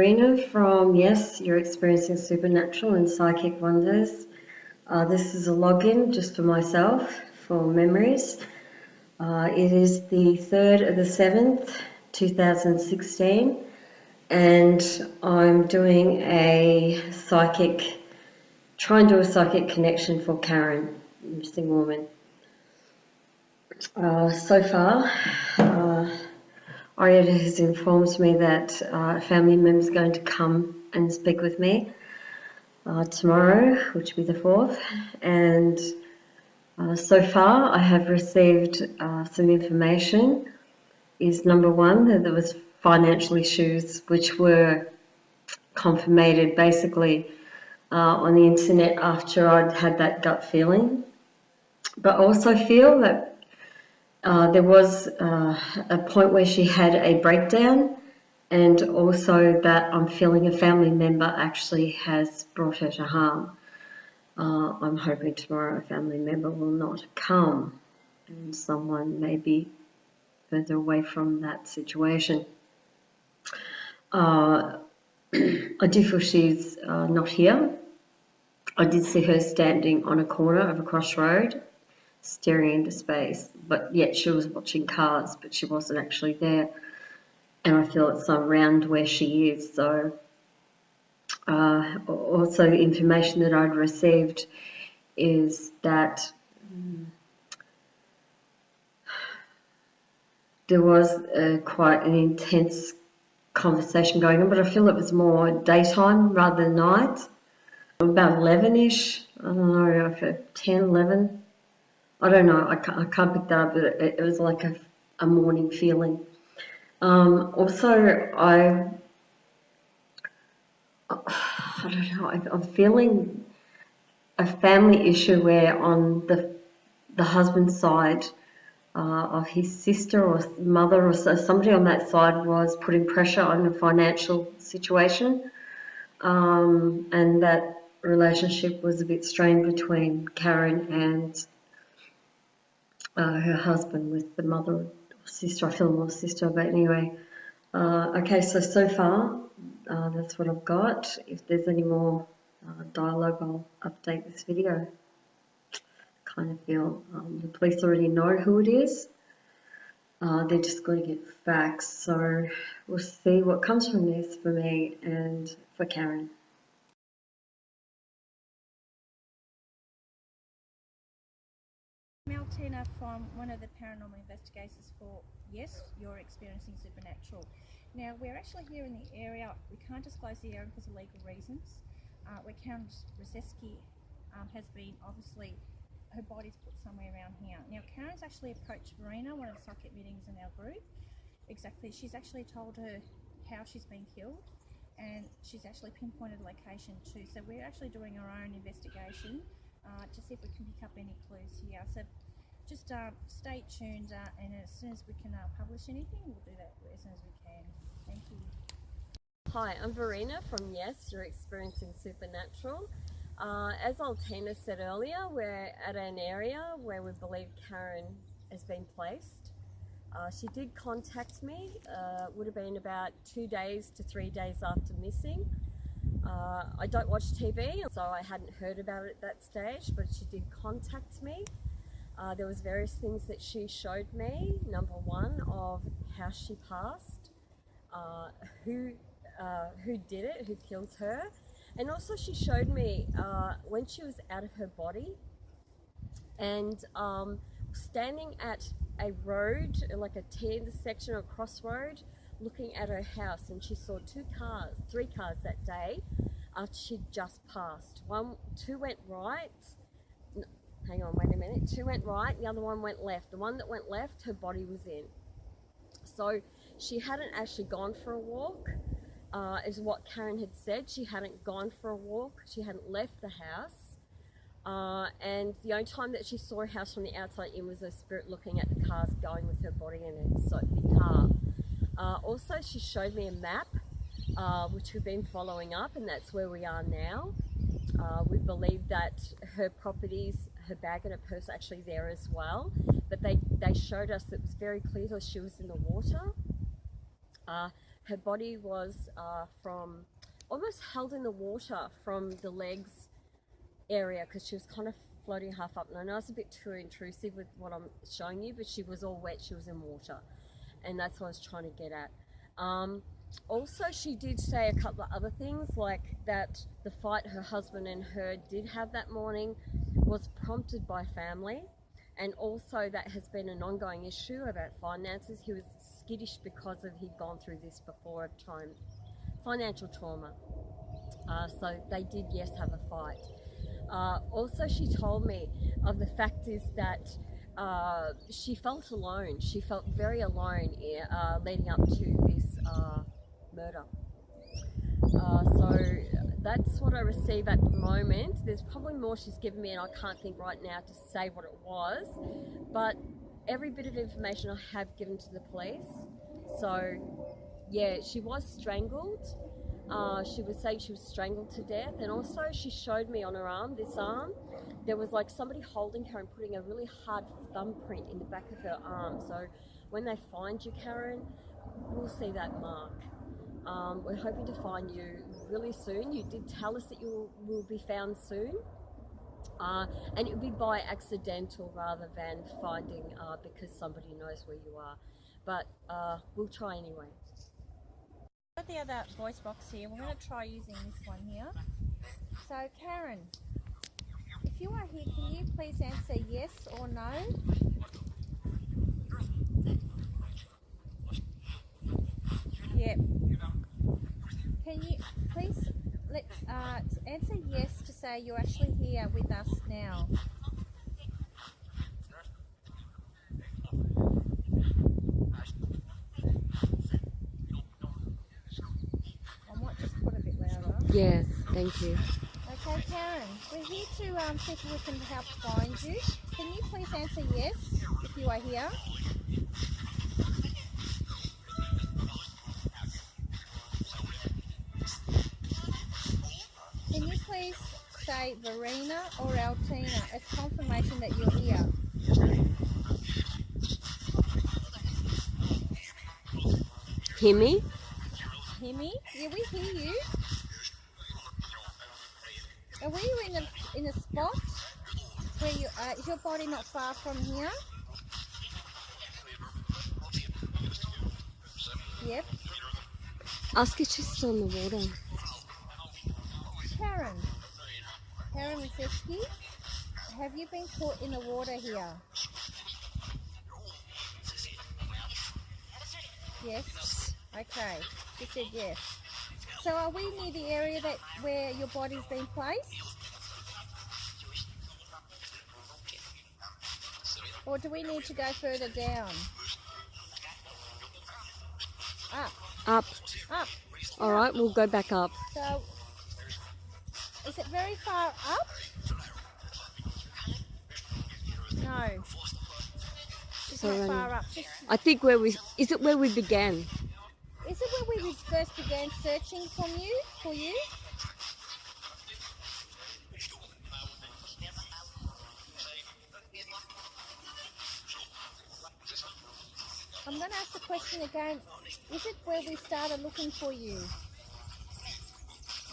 Verena from Y.E.S, You're Experiencing Supernatural and Psychic Wonders. This is a login just for myself, for memories. It is the 3rd of the 7th, 2016, and I'm doing trying to do a psychic connection for Karen, missing woman. So far, Arietta has informed me that a family member is going to come and speak with me tomorrow, which will be the 4th, and so far I have received some information. Is number one, that there was financial issues which were confirmed basically on the internet after I'd had that gut feeling, but also feel that there was a point where she had a breakdown, and also that I'm feeling a family member actually has brought her to harm. I'm hoping tomorrow a family member will not come and someone may be further away from that situation. I do feel she's not here. I did see her standing on a corner of a crossroad staring into space, but yet she was watching cars, but she wasn't actually there, and I feel it's around where she is. So also the information that I'd received is that there was quite an intense conversation going on, but I feel it was more daytime rather than night. About 11ish, I don't know, if 10, 11. I don't know, I can't pick that up, but it was like a morning feeling. Also, I don't know, I'm feeling a family issue where on the husband's side of his sister or mother or somebody on that side was putting pressure on a financial situation, and that relationship was a bit strained between Karen and her husband with the mother or sister. I feel more sister, but anyway. Okay, so far that's what I've got. If there's any more dialogue, I'll update this video. Kind of feel the police already know who it is. They're just going to get facts. So we'll see what comes from this for me and for Karen. Tina from one of the paranormal investigators for Y.E.S, You're Experiencing Supernatural. Now, we're actually here in the area. We can't disclose the area because of legal reasons. Where Karen Ristevski has been, obviously, her body's put somewhere around here. Now, Karen's actually approached Verena, one of the psychic meetings in our group. Exactly, she's actually told her how she's been killed, and she's actually pinpointed a location too. So we're actually doing our own investigation to see if we can pick up any clues here. So just stay tuned, and as soon as we can publish anything, we'll do that as soon as we can. Thank you. Hi, I'm Verena from Y.E.S, You're Experiencing Supernatural. As Altina said earlier, we're at an area where we believe Karen has been placed. She did contact me, would have been about 2 days to 3 days after missing. I don't watch TV, so I hadn't heard about it at that stage, but she did contact me. There was various things that she showed me. Number one, of how she passed, who did it, who killed her, and also she showed me when she was out of her body and standing at a road, like a T intersection or crossroad, looking at her house, and she saw 3 cars that day after she'd just passed. Two went right. Hang on, wait a minute. 2 went right, the other one went left. The one that went left, her body was in. So she hadn't actually gone for a walk, is what Karen had said. She hadn't gone for a walk. She hadn't left the house. And the only time that she saw her house from the outside in was her spirit looking at the cars going with her body in it, so the car. Also, she showed me a map, which we've been following up, and that's where we are now. We believe that her properties, her bag and her purse are actually there as well, but they showed us that it was very clear that she was in the water. Her body was from almost held in the water from the legs area, because she was kind of floating half up. And I know it's a bit too intrusive with what I'm showing you, but she was all wet, she was in water, and that's what I was trying to get at. Also, she did say a couple of other things, like that the fight her husband and her did have that morning was prompted by family, and also that has been an ongoing issue about finances. He was skittish because of he'd gone through this before a time, financial trauma. So they did, yes, have a fight. Also, she told me of the fact is that she felt alone. She felt very alone leading up to this murder. So that's what I receive at the moment. There's probably more she's given me, and I can't think right now to say what it was, but every bit of information I have given to the police. So yeah, she was strangled. She was saying she was strangled to death, and also she showed me on her arm, this arm, there was like somebody holding her and putting a really hard thumbprint in the back of her arm. So when they find you, Karen, we'll see that mark. We're hoping to find you really soon. You did tell us that you will be found soon, and it would be by accidental rather than finding because somebody knows where you are, but we'll try anyway. Got the other voice box here. We're going to try using this one here. So Karen, if you are here, can you please answer yes or no? Yep. Can you please answer yes to say you're actually here with us now? I might just put a bit louder. Yeah, thank you. Okay, Karen, we're here to see if we can help find you. Can you please answer yes if you are here? Can you please say Verena or Altina as confirmation that you're here? Hear me? Hear me? Yeah, we hear you. Are we in a spot where you is your body not far from here? Yep. Ask if she's still in the water. Karen Ristevski, have you been caught in the water here? Yes. Okay. She said yes. So are we near the area where your body's been placed? Or do we need to go further down? Up. Up. Up. All right, we'll go back up. So, is it very far up? No. It's So, not far up. I think is it where we began? Is it where we first began searching for you? I'm going to ask the question again. Is it where we started looking for you?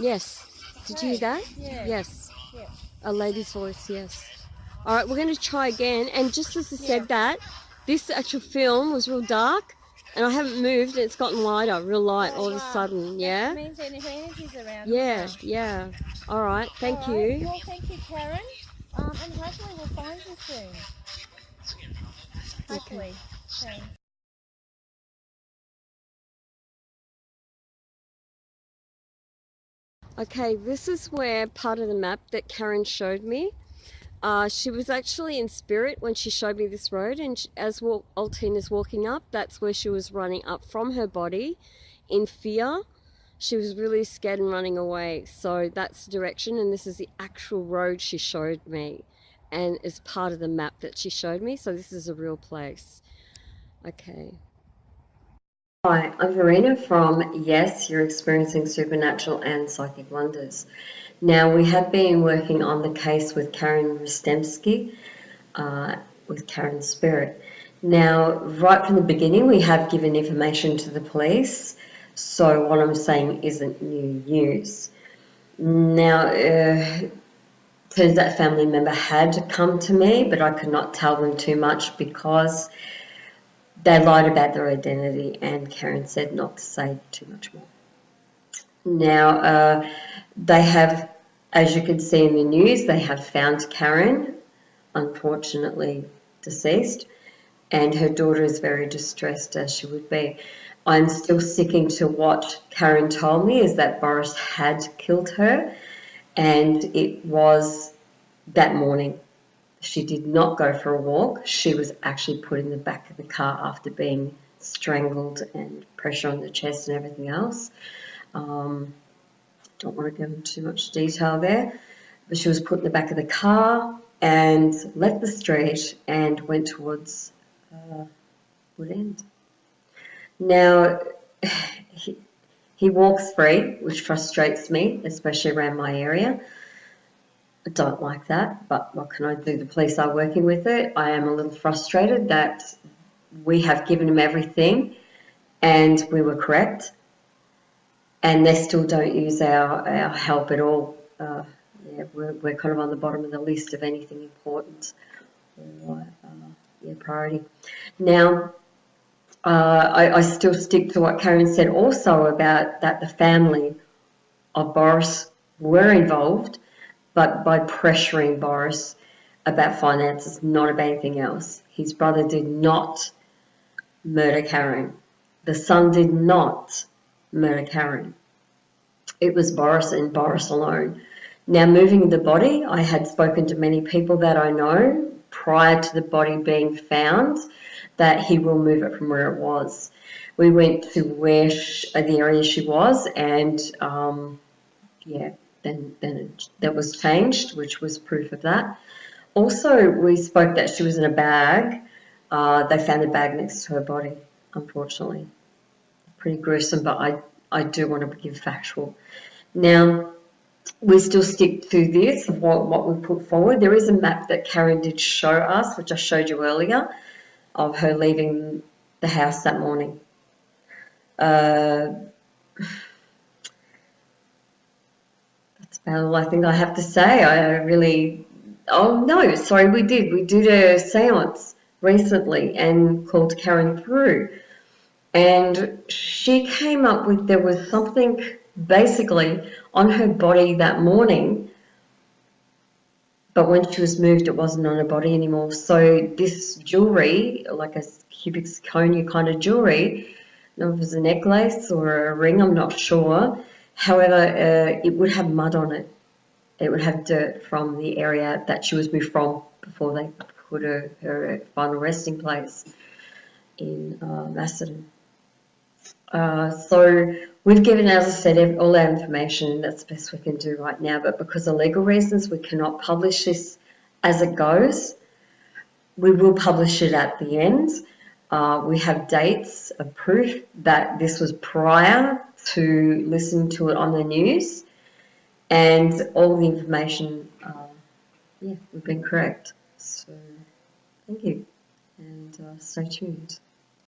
Yes. Did you hear that? Yeah. Yes. Yeah. A lady's voice, yes. All right, we're going to try again. And just as I said that, this actual film was real dark, and I haven't moved, and it's gotten lighter, real light all of a sudden, yeah? That means energy's around. Yeah, yeah. All right, thank you. Well, thank you, Karen. And hopefully we'll find you soon. Hopefully. Okay. Okay, this is where part of the map that Karen showed me. She was actually in spirit when she showed me this road, and as Altina's walking up, that's where she was running up from her body in fear. She was really scared and running away. So that's the direction, and this is the actual road she showed me, and is part of the map that she showed me. So this is a real place. Okay. Hi, I'm Verena from Y.E.S. You're Experiencing Supernatural and Psychic Wonders. Now, we have been working on the case with Karen Ristevski, with Karen's spirit. Now, right from the beginning, we have given information to the police So what I'm saying isn't new news. Now, turns out a family member had come to me, but I could not tell them too much because they lied about their identity, and Karen said not to say too much more. Now, they have, as you can see in the news, they have found Karen, unfortunately deceased, and her daughter is very distressed, as she would be. I'm still sticking to what Karen told me, is that Boris had killed her, and it was that morning. She did not go for a walk. She was actually put in the back of the car after being strangled and pressure on the chest and everything else. Don't want to go into too much detail there, but she was put in the back of the car and left the street and went towards Wood End. Now, he walks free, which frustrates me, especially around my area. I don't like that, but what can I do? The police are working with it. I am a little frustrated that we have given him everything and we were correct, and they still don't use our help at all. We're kind of on the bottom of the list of anything important or priority. Now, I still stick to what Karen said also about that the family of Boris were involved, but by pressuring Boris about finances, not about anything else. His brother did not murder Karen. The son did not murder Karen. It was Boris and Boris alone. Now, moving the body, I had spoken to many people that I know prior to the body being found that he will move it from where it was. We went to where the area she was, and then that was changed, which was proof of that. Also, we spoke that she was in a bag. They found the bag next to her body, unfortunately. Pretty gruesome, but I do want to give factual. Now, we still stick to this, what we put forward. There is a map that Karen did show us, which I showed you earlier, of her leaving the house that morning. That's about all I think I have to say. Oh no, sorry, we did a seance recently and called Karen through. And she came up with, there was something basically on her body that morning, but when she was moved, it wasn't on her body anymore. So this jewelry, like a cubic zirconia kind of jewelry, I don't know if it was a necklace or a ring, I'm not sure. However, it would have mud on it. It would have dirt from the area that she was moved from before they put her final resting place in Macedon. So we've given, as I said, all our information. That's the best we can do right now. But because of legal reasons, we cannot publish this as it goes. We will publish it at the end. We have dates of proof that this was prior to listening to it on the news. And all the information, we've been correct. So thank you, and stay tuned.